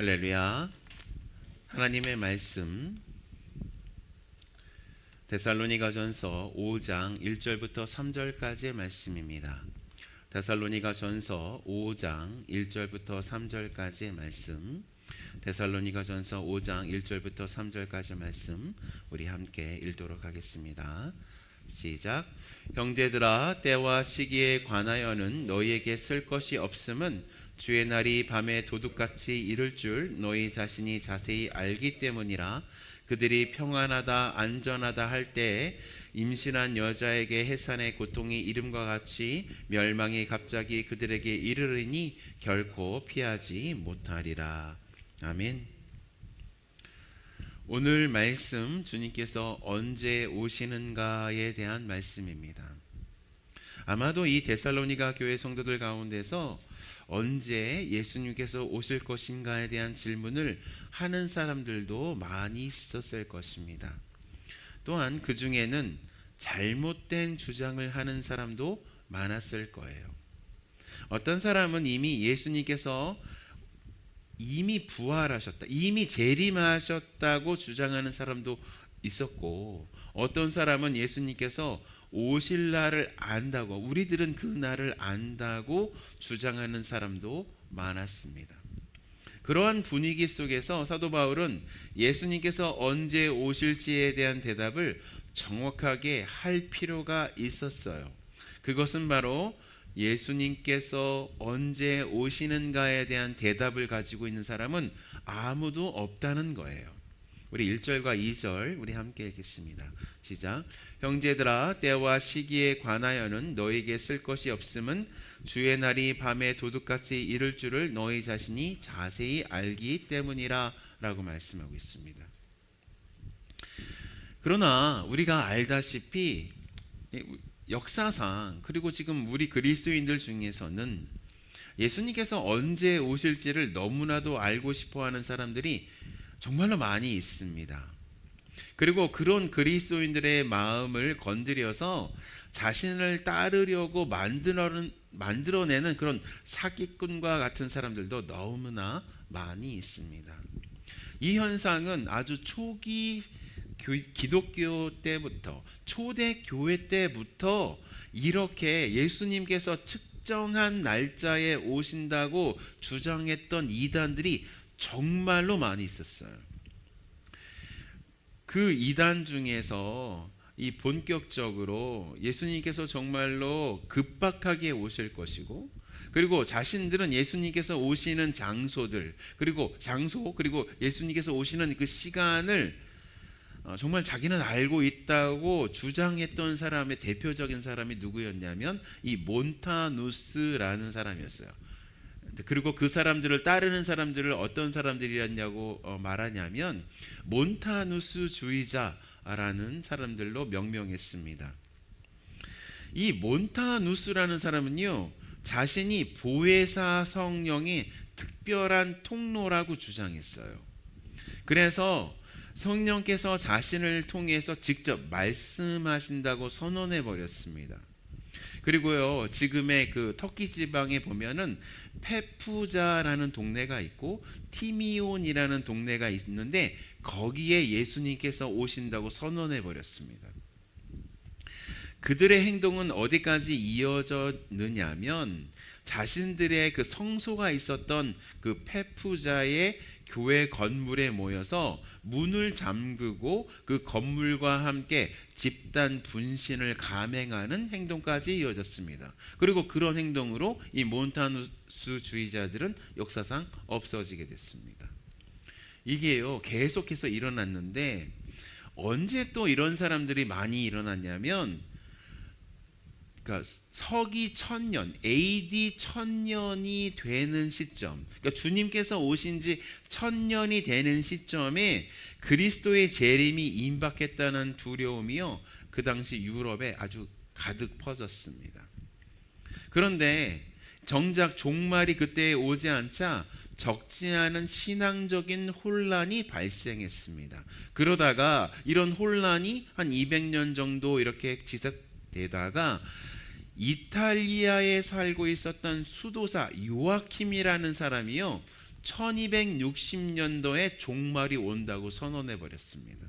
할렐루야. 하나님의 말씀 데살로니가전서 5장 1절부터 3절까지의 말씀입니다. 데살로니가전서 5장 1절부터 3절까지의 말씀. 데살로니가전서 5장 1절부터 3절까지의 말씀 우리 함께 읽도록 하겠습니다. 시작. 형제들아, 때와 시기에 관하여는 너희에게 쓸 것이 없음은 주의 날이 밤에 도둑같이 이를 줄 너희 자신이 자세히 알기 때문이라. 그들이 평안하다 안전하다 할 때에 임신한 여자에게 해산의 고통이 이름과 같이 멸망이 갑자기 그들에게 이르르니 결코 피하지 못하리라. 아멘. 오늘 말씀, 주님께서 언제 오시는가에 대한 말씀입니다. 아마도 이 데살로니가 교회 성도들 가운데서 언제 예수님께서 오실 것인가에 대한 질문을 하는 사람들도 많이 있었을 것입니다. 또한 그 중에는 잘못된 주장을 하는 사람도 많았을 거예요. 어떤 사람은 이미 예수님께서 이미 부활하셨다, 이미 재림하셨다고 주장하는 사람도 있었고, 어떤 사람은 예수님께서 오실 날을 안다고, 우리들은 그 날을 안다고 주장하는 사람도 많았습니다. 그러한 분위기 속에서 사도 바울은 예수님께서 언제 오실지에 대한 대답을 정확하게 할 필요가 있었어요. 그것은 바로 예수님께서 언제 오시는가에 대한 대답을 가지고 있는 사람은 아무도 없다는 거예요. 우리 1절과 2절 우리 함께 읽겠습니다. 시작. 형제들아, 때와 시기에 관하여는 너희에게 쓸 것이 없음은 주의 날이 밤에 도둑같이 이를 줄을 너희 자신이 자세히 알기 때문이라 라고 말씀하고 있습니다. 그러나 우리가 알다시피 역사상, 그리고 지금 우리 그리스도인들 중에서는 예수님께서 언제 오실지를 너무나도 알고 싶어하는 사람들이 정말로 많이 있습니다. 그리고 그런 그리스도인들의 마음을 건드려서 자신을 따르려고 만들어내는 그런 사기꾼과 같은 사람들도 너무나 많이 있습니다. 이 현상은 아주 초기 기독교 때부터, 초대 교회 때부터 이렇게 예수님께서 특정한 날짜에 오신다고 주장했던 이단들이 정말로 많이 있었어요. 그 이단 중에서 이 본격적으로 예수님께서 정말로 급박하게 오실 것이고, 그리고 자신들은 예수님께서 오시는 장소들, 그리고 예수님께서 오시는 그 시간을 정말 자기는 알고 있다고 주장했던 사람의 대표적인 사람이 누구였냐면 이 몬타누스라는 사람이었어요. 그리고 그 사람들을 따르는 사람들을 어떤 사람들이었냐고 말하냐면 몬타누스주의자라는 사람들로 명명했습니다. 이 몬타누스라는 사람은요, 자신이 보혜사 성령의 특별한 통로라고 주장했어요. 그래서 성령께서 자신을 통해서 직접 말씀하신다고 선언해 버렸습니다. 그리고요, 지금의 그 터키 지방에 보면은 페푸자라는 동네가 있고 티미온이라는 동네가 있는데 거기에 예수님께서 오신다고 선언해 버렸습니다. 그들의 행동은 어디까지 이어졌느냐면 자신들의 그 성소가 있었던 그 페푸자의 교회 건물에 모여서 문을 잠그고 그 건물과 함께 집단 분신을 감행하는 행동까지 이어졌습니다. 그리고 그런 행동으로 이 몬타누스주의자들은 역사상 없어지게 됐습니다. 이게요, 계속해서 일어났는데 언제 또 이런 사람들이 많이 일어났냐면, 그러니까 서기 1000년, AD 1000년이 되는 시점, 그러니까 주님께서 오신 지 1000년이 되는 시점에 그리스도의 재림이 임박했다는 두려움이요, 그 당시 유럽에 아주 가득 퍼졌습니다. 그런데 정작 종말이 그때에 오지 않자 적지 않은 신앙적인 혼란이 발생했습니다. 그러다가 이런 혼란이 한 200년 정도 이렇게 지속되다가 이탈리아에 살고 있었던 수도사 요아킴이라는 사람이요, 1260년도에 종말이 온다고 선언해 버렸습니다.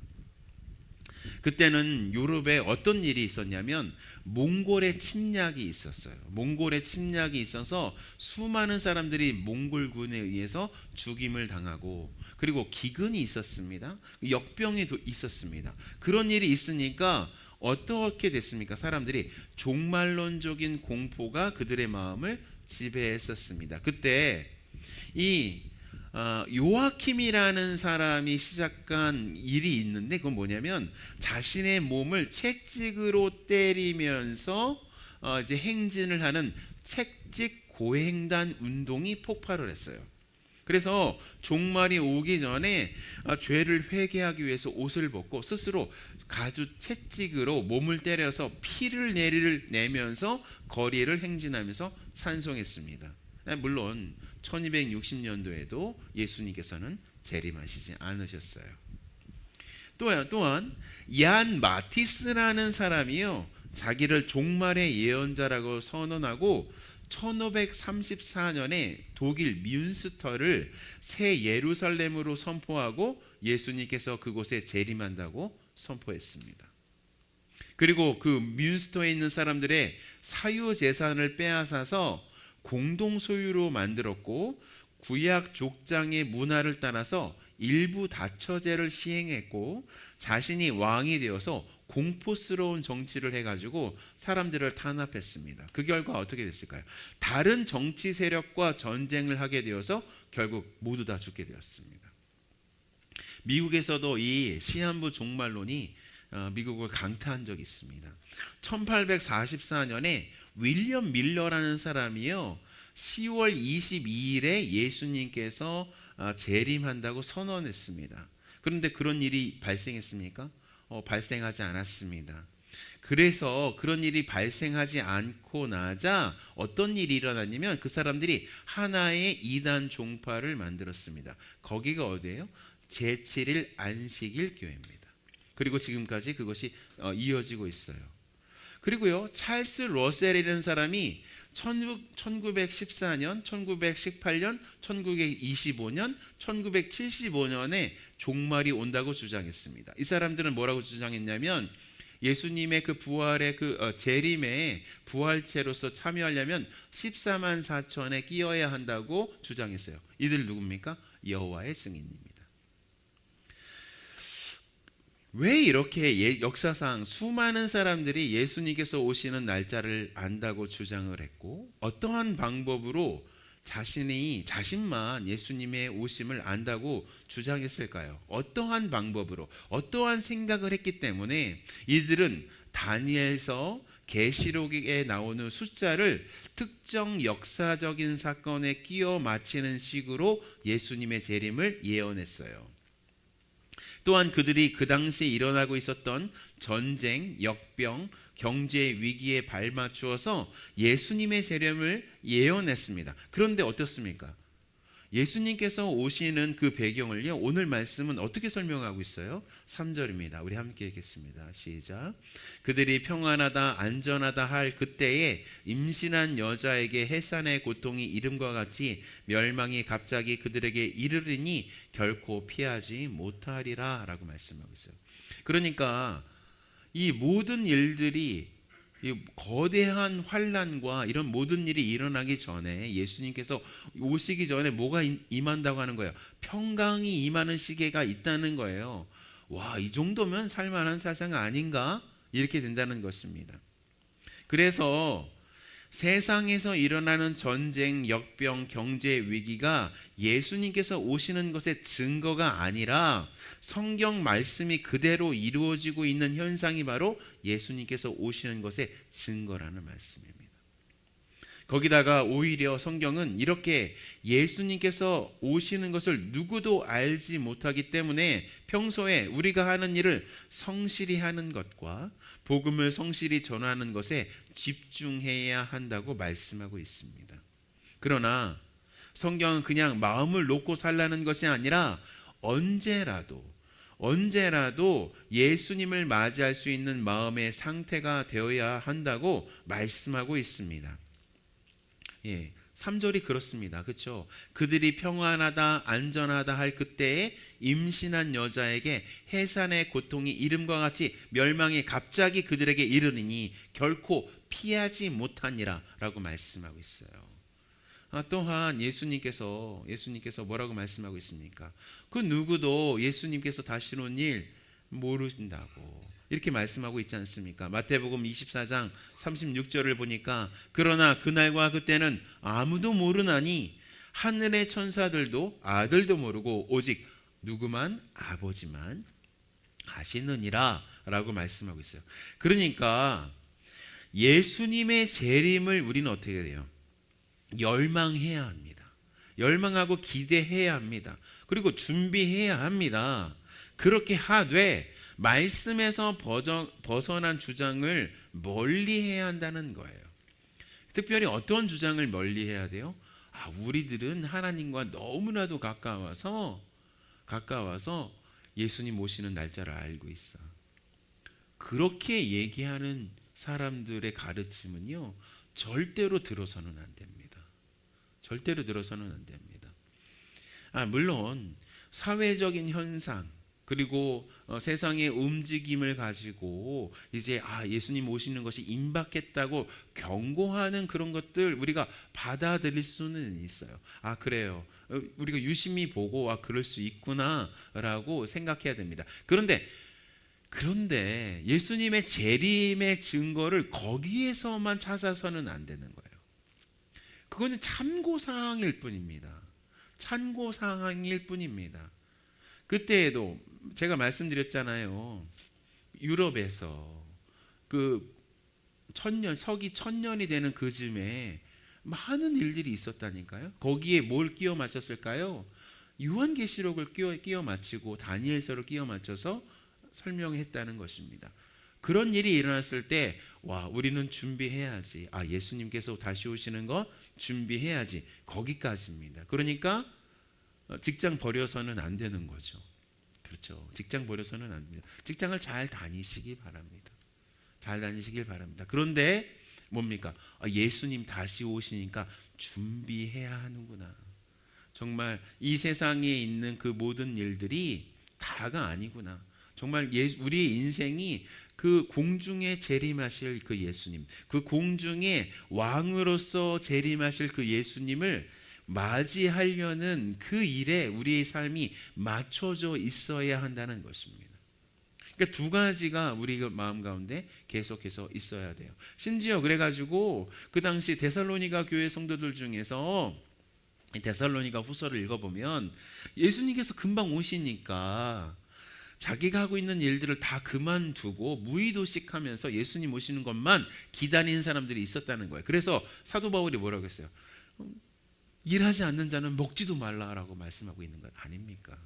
그때는 유럽에 어떤 일이 있었냐면 몽골의 침략이 있었어요. 몽골의 침략이 있어서 수많은 사람들이 몽골군에 의해서 죽임을 당하고, 그리고 기근이 있었습니다. 역병이 있었습니다. 그런 일이 있으니까 어떻게 됐습니까? 사람들이 종말론적인 공포가 그들의 마음을 지배했었습니다. 그때 이 요아킴이라는 사람이 시작한 일이 있는데, 그건 뭐냐면 자신의 몸을 채찍으로 때리면서 이제 행진을 하는 채찍 고행단 운동이 폭발을 했어요. 그래서 종말이 오기 전에 죄를 회개하기 위해서 옷을 벗고 스스로 가죽 채찍으로 몸을 때려서 피를 내면서 거리를 행진하면서 찬송했습니다. 물론 1260년도에도 예수님께서는 재림하시지 않으셨어요. 또한 얀 마티스라는 사람이요, 자기를 종말의 예언자라고 선언하고 1534년에 독일 뮌스터를 새 예루살렘으로 선포하고 예수님께서 그곳에 재림한다고 선포했습니다. 그리고 그 뮌스터에 있는 사람들의 사유 재산을 빼앗아서 공동 소유로 만들었고, 구약 족장의 문화를 따라서 일부 다처제를 시행했고, 자신이 왕이 되어서 공포스러운 정치를 해가지고 사람들을 탄압했습니다. 그 결과 어떻게 됐을까요? 다른 정치 세력과 전쟁을 하게 되어서 결국 모두 다 죽게 되었습니다. 미국에서도 이 시한부 종말론이 미국을 강타한 적이 있습니다. 1844년에 윌리엄 밀러라는 사람이요, 10월 22일에 예수님께서 재림한다고 선언했습니다. 그런데 그런 일이 발생했습니까? 발생하지 않았습니다. 그래서 그런 일이 발생하지 않고 나자 어떤 일이 일어났냐면 그 사람들이 하나의 이단 종파를 만들었습니다. 거기가 어디예요? 제7일 안식일 교회입니다. 그리고 지금까지 그것이 이어지고 있어요. 그리고요, 찰스 러셀이라는 사람이 1914년, 1918년, 1925년, 1975년에 종말이 온다고 주장했습니다. 이 사람들은 뭐라고 주장했냐면 예수님의 그 부활의 그 재림에 부활체로서 참여하려면 14만 4천에 끼어야 한다고 주장했어요. 이들 누굽니까? 여호와의 증인입니다. 왜 이렇게 역사상 수많은 사람들이 예수님께서 오시는 날짜를 안다고 주장을 했고, 어떠한 방법으로 자신만 예수님의 오심을 안다고 주장했을까요? 어떠한 방법으로, 어떠한 생각을 했기 때문에 이들은 다니엘서 계시록에 나오는 숫자를 특정 역사적인 사건에 끼워 맞히는 식으로 예수님의 재림을 예언했어요. 또한 그들이 그 당시에 일어나고 있었던 전쟁, 역병, 경제 위기에 발맞추어서 예수님의 재림을 예언했습니다. 그런데 어떻습니까? 예수님께서 오시는 그 배경을요, 오늘 말씀은 어떻게 설명하고 있어요? 3절입니다. 우리 함께 읽겠습니다. 시작. 그들이 평안하다 안전하다 할 그때에 임신한 여자에게 해산의 고통이 이름과 같이 멸망이 갑자기 그들에게 이르리니 결코 피하지 못하리라 라고 말씀하고 있어요. 그러니까 이 모든 일들이, 이 거대한 환난과 이런 모든 일이 일어나기 전에 예수님께서 오시기 전에 뭐가 임한다고 하는 거예요? 평강이 임하는 시기가 있다는 거예요. 와, 이 정도면 살만한 세상 아닌가? 이렇게 된다는 것입니다. 그래서 세상에서 일어나는 전쟁, 역병, 경제 위기가 예수님께서 오시는 것의 증거가 아니라 성경 말씀이 그대로 이루어지고 있는 현상이 바로 예수님께서 오시는 것의 증거라는 말씀입니다. 거기다가 오히려 성경은 이렇게 예수님께서 오시는 것을 누구도 알지 못하기 때문에 평소에 우리가 하는 일을 성실히 하는 것과 복음을 성실히 전하는 것에 집중해야 한다고 말씀하고 있습니다. 그러나 성경은 그냥 마음을 놓고 살라는 것이 아니라 언제라도 예수님을 맞이할 수 있는 마음의 상태가 되어야 한다고 말씀하고 있습니다. 3절이 그렇습니다. 그렇죠? 그들이 평안하다 안전하다 할 그때에 임신한 여자에게 해산의 고통이 이름과 같이 멸망이 갑자기 그들에게 이르리니 결코 피하지 못하니라 라고 말씀하고 있어요. 또한 예수님께서 뭐라고 말씀하고 있습니까? 그 누구도 예수님께서 다시는 온 일 모르신다고 이렇게 말씀하고 있지 않습니까? 마태복음 24장 36절을 보니까 그러나 그날과 그때는 아무도 모르나니 하늘의 천사들도 아들도 모르고 오직 누구만 아버지만 아시느니라 라고 말씀하고 있어요. 그러니까 예수님의 재림을 우리는 어떻게 해야 돼요? 열망해야 합니다. 열망하고 기대해야 합니다. 그리고 준비해야 합니다. 그렇게 하되 말씀에서 벗어난 주장을 멀리해야 한다는 거예요. 특별히 어떤 주장을 멀리해야 돼요? 우리들은 하나님과 너무나도 가까워서 예수님 오시는 날짜를 알고 있어. 그렇게 얘기하는 사람들의 가르침은요, 절대로 들어서는 안 됩니다. 절대로 들어서는 안 됩니다. 물론 사회적인 현상 그리고 세상의 움직임을 가지고 이제 예수님 오시는 것이 임박했다고 경고하는 그런 것들 우리가 받아들일 수는 있어요. 그래요. 우리가 유심히 보고 그럴 수 있구나라고 생각해야 됩니다. 그런데 예수님의 재림의 증거를 거기에서만 찾아서는 안 되는 거예요. 그거는 참고사항일 뿐입니다. 참고사항일 뿐입니다. 그때에도 제가 말씀드렸잖아요. 유럽에서 서기 1000년이 되는 그 즈음에 많은 일들이 있었다니까요. 거기에 뭘 끼워 맞췄을까요? 요한계시록을 끼워 맞추고 다니엘서를 끼워 맞춰서 설명했다는 것입니다. 그런 일이 일어났을 때 우리는 준비해야지. 예수님께서 다시 오시는 거 준비해야지. 거기까지입니다. 그러니까 직장 버려서는 안 되는 거죠. 그렇죠. 직장 버려서는 안 됩니다. 직장을 잘 다니시기 바랍니다. 잘 다니시길 바랍니다. 그런데 뭡니까? 예수님 다시 오시니까 준비해야 하는구나. 정말 이 세상에 있는 그 모든 일들이 다가 아니구나. 정말 우리의 인생이 그 공중에 재림하실 그 예수님, 그 공중에 왕으로서 재림하실 그 예수님을 맞이하려는 그 일에 우리의 삶이 맞춰져 있어야 한다는 것입니다. 그러니까 두 가지가 우리 마음 가운데 계속해서 있어야 돼요. 심지어 그래가지고 그 당시 데살로니가 교회 성도들 중에서 데살로니가 후서를 읽어보면 예수님께서 금방 오시니까 자기가 하고 있는 일들을 다 그만두고 무의도식하면서 예수님 오시는 것만 기다리는 사람들이 있었다는 거예요. 그래서 사도 바울이 뭐라고 했어요? 일하지 않는 자는 먹지도 말라라고 말씀하고 있는 것 아닙니까?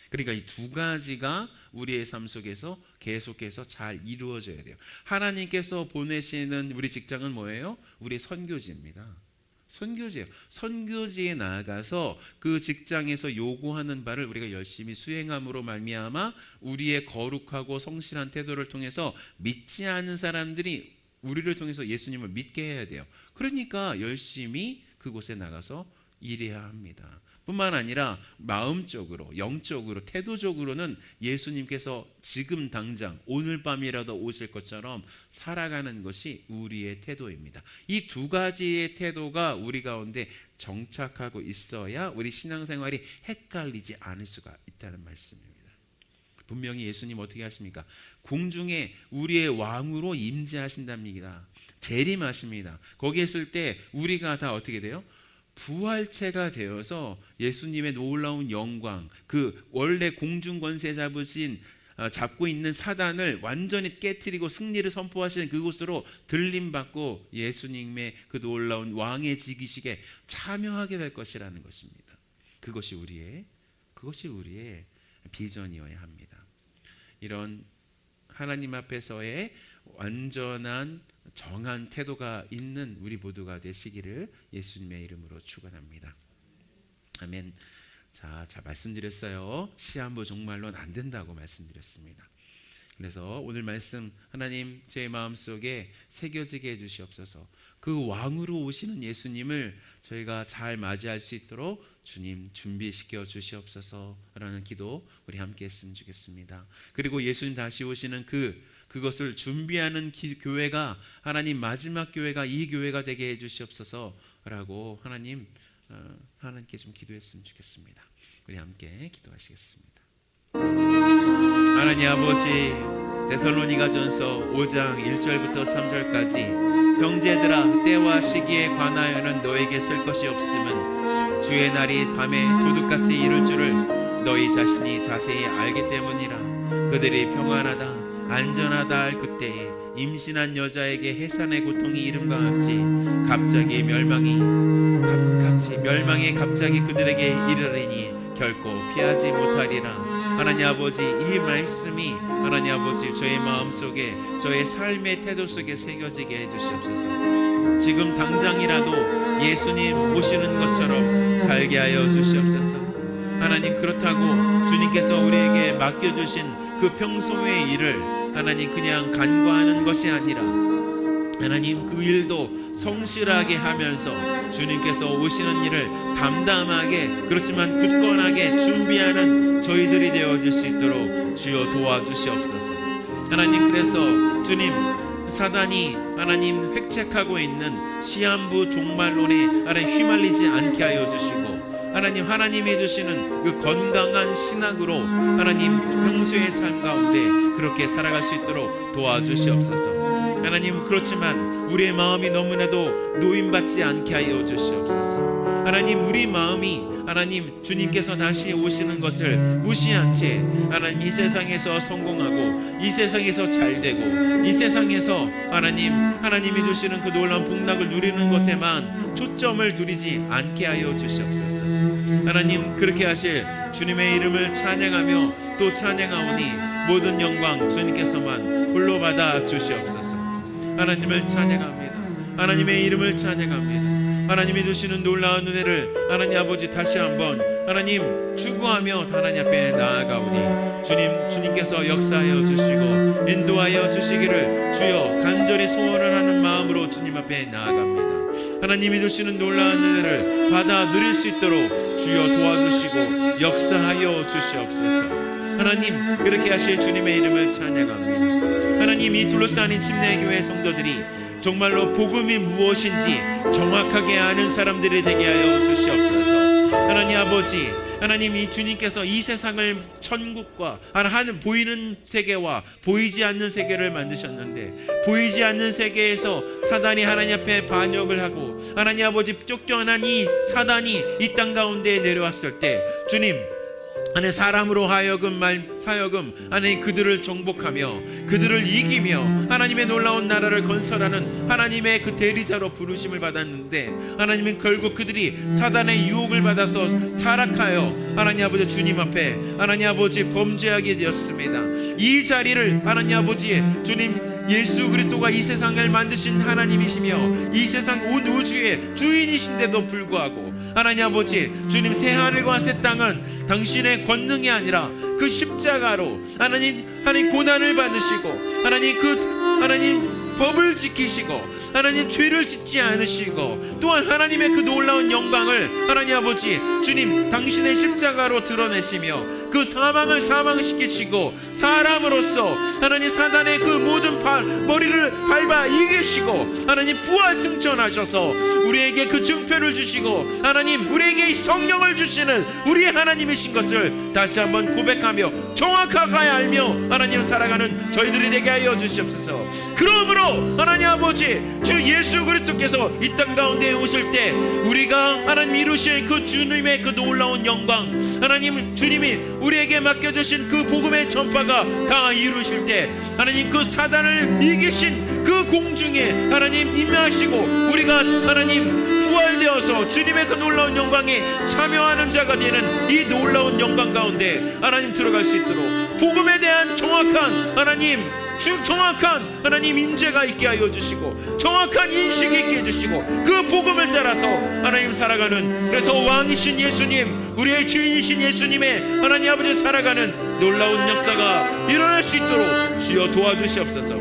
그러니까 이 두 가지가 우리의 삶 속에서 계속해서 잘 이루어져야 돼요. 하나님께서 보내시는 우리 직장은 뭐예요? 우리의 선교지입니다. 선교지예요. 선교지에 나아가서 그 직장에서 요구하는 바를 우리가 열심히 수행함으로 말미암아 우리의 거룩하고 성실한 태도를 통해서 믿지 않은 사람들이 우리를 통해서 예수님을 믿게 해야 돼요. 그러니까 열심히 그곳에 나가서 일해야 합니다. 뿐만 아니라 마음적으로, 영적으로, 태도적으로는 예수님께서 지금 당장 오늘 밤이라도 오실 것처럼 살아가는 것이 우리의 태도입니다. 이 두 가지의 태도가 우리 가운데 정착하고 있어야 우리 신앙생활이 헷갈리지 않을 수가 있다는 말씀입니다. 분명히 예수님 어떻게 하십니까? 공중에 우리의 왕으로 임재하신답니다. 재림하십니다. 거기 있을 때 우리가 다 어떻게 돼요? 부활체가 되어서 예수님의 놀라운 영광, 그 원래 공중 권세 잡고 있는 사단을 완전히 깨트리고 승리를 선포하시는 그곳으로 들림받고 예수님의 그 놀라운 왕의 지기식에 참여하게 될 것이라는 것입니다. 그것이 우리의 비전이어야 합니다. 이런 하나님 앞에서의 완전한 정한 태도가 있는 우리 모두가 되시기를 예수님의 이름으로 축원합니다. 아멘. 자 말씀드렸어요. 시한부 종말로는 안 된다고 말씀드렸습니다. 그래서 오늘 말씀 하나님 제 마음속에 새겨지게 해주시옵소서. 그 왕으로 오시는 예수님을 저희가 잘 맞이할 수 있도록 주님 준비시켜 주시옵소서라는 기도 우리 함께 했으면 좋겠습니다. 그리고 예수님 다시 오시는 그것을 준비하는 교회가 하나님 마지막 교회가 이 교회가 되게 해주시옵소서라고 하나님께 좀 기도했으면 좋겠습니다. 우리 함께 기도하시겠습니다. 하나님 아버지, 데살로니가전서 5장 1절부터 3절까지 형제들아, 때와 시기에 관하여는 너에게 쓸 것이 없음은 주의 날이 밤에 도둑같이 이룰 줄을 너희 자신이 자세히 알기 때문이라. 그들이 평안하다 안전하다 할 그때에 임신한 여자에게 해산의 고통이 이름과 같이 멸망이 갑자기 그들에게 이르리니 결코 피하지 못하리라. 하나님 아버지, 이 말씀이 하나님 아버지 저의 마음속에 저의 삶의 태도 속에 새겨지게 해주시옵소서. 지금 당장이라도 예수님 오시는 것처럼 살게 하여 주시옵소서. 하나님, 그렇다고 주님께서 우리에게 맡겨주신 그 평소의 일을 하나님 그냥 간과하는 것이 아니라 하나님 그 일도 성실하게 하면서 주님께서 오시는 일을 담담하게, 그렇지만 굳건하게 준비하는 저희들이 되어질 수 있도록 주여 도와주시옵소서. 하나님, 그래서 주님, 사단이 하나님 획책하고 있는 시한부 종말론에 하나님 휘말리지 않게 하여 주시고, 하나님이 주시는 그 건강한 신학으로 하나님 평소의 삶 가운데 그렇게 살아갈 수 있도록 도와주시옵소서. 하나님, 그렇지만 우리의 마음이 너무나도 노임받지 않게 하여 주시옵소서. 하나님, 우리 마음이 하나님 주님께서 다시 오시는 것을 무시한 채 하나님 이 세상에서 성공하고 이 세상에서 잘되고 이 세상에서 하나님이 주시는 그 놀라운 복락을 누리는 것에만 초점을 두리지 않게 하여 주시옵소서. 하나님, 그렇게 하실 주님의 이름을 찬양하며 또 찬양하오니 모든 영광 주님께서만 홀로 받아 주시옵소서. 하나님을 찬양합니다. 하나님의 이름을 찬양합니다. 하나님이 주시는 놀라운 은혜를 하나님 아버지 다시 한번 하나님 추구하며 하나님 앞에 나아가오니 주님께서 역사하여 주시고 인도하여 주시기를 주여 간절히 소원을 하는 마음으로 주님 앞에 나아갑니다. 하나님이 주시는 놀라운 은혜를 받아 누릴 수 있도록 주여 도와주시고 역사하여 주시옵소서. 하나님, 그렇게 하실 주님의 이름을 찬양합니다. 하나님, 이 둘러싸인 침례교회 성도들이 정말로 복음이 무엇인지 정확하게 아는 사람들이 되게 하여 주시옵소서. 하나님 아버지, 하나님이 주님께서 이 세상을 천국과 하나님 보이는 세계와 보이지 않는 세계를 만드셨는데, 보이지 않는 세계에서 사단이 하나님 앞에 반역을 하고 하나님 아버지 쫓겨난 이 사단이 이 땅 가운데에 내려왔을 때 주님, 하나님 사람으로 하여금 하나님 그들을 정복하며 그들을 이기며 하나님의 놀라운 나라를 건설하는 하나님의 그 대리자로 부르심을 받았는데, 하나님은 결국 그들이 사단의 유혹을 받아서 타락하여 하나님 아버지 주님 앞에 하나님 아버지 범죄하게 되었습니다. 이 자리를 하나님 아버지 주님 예수 그리스도가 이 세상을 만드신 하나님이시며 이 세상 온 우주의 주인이신데도 불구하고 하나님 아버지 주님 새하늘과 새 땅은 당신의 권능이 아니라 그 십자가로 하나님 고난을 받으시고 하나님 법을 지키시고 하나님 죄를 짓지 않으시고 또한 하나님의 그 놀라운 영광을 하나님 아버지 주님 당신의 십자가로 드러내시며 그 사망을 사망시키시고 사람으로서 하나님 사단의 그 모든 머리를 밟아 이기시고 하나님 부활 승천하셔서 우리에게 그 증표를 주시고 하나님 우리에게 성령을 주시는 우리의 하나님이신 것을 다시 한번 고백하며 정확하게 알며 하나님 살아가는 저희들이 되게 하여 주시옵소서. 그러므로 하나님 아버지 주 예수 그리스도께서 이 땅 가운데 오실 때 우리가 하나님 이루실 그 주님의 그 놀라운 영광, 하나님 주님이 우리에게 맡겨주신 그 복음의 전파가 다 이루실 때 하나님 그 사단을 이기신 그 공중에 하나님 임하시고 우리가 하나님 부활되어서 주님의 그 놀라운 영광에 참여하는 자가 되는 이 놀라운 영광 가운데 하나님 들어갈 수 있도록 복음에 대한 정확한 하나님 정확한 하나님 인재가 있게 하여 주시고 정확한 인식이 있게 해주시고 그 복음을 따라서 하나님 살아가는, 그래서 왕이신 예수님, 우리의 주인이신 예수님의 하나님 아버지 살아가는 놀라운 역사가 일어날 수 있도록 주여 도와주시옵소서.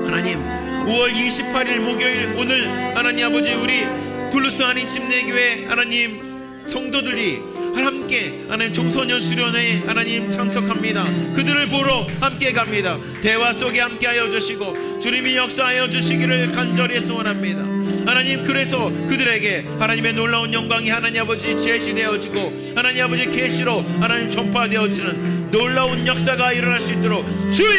하나님 5월 28일 목요일 오늘 하나님 아버지 우리 둘루스 한인 침례교회 하나님 성도들이 함께 하나님 청소년 수련회에 하나님 참석합니다. 그들을 보러 함께 갑니다. 대화 속에 함께하여 주시고 주님이 역사하여 주시기를 간절히 소원합니다. 하나님, 그래서 그들에게 하나님의 놀라운 영광이 하나님 아버지 제시되어지고 하나님 아버지 계시로 하나님 전파되어지는 놀라운 역사가 일어날 수 있도록 주여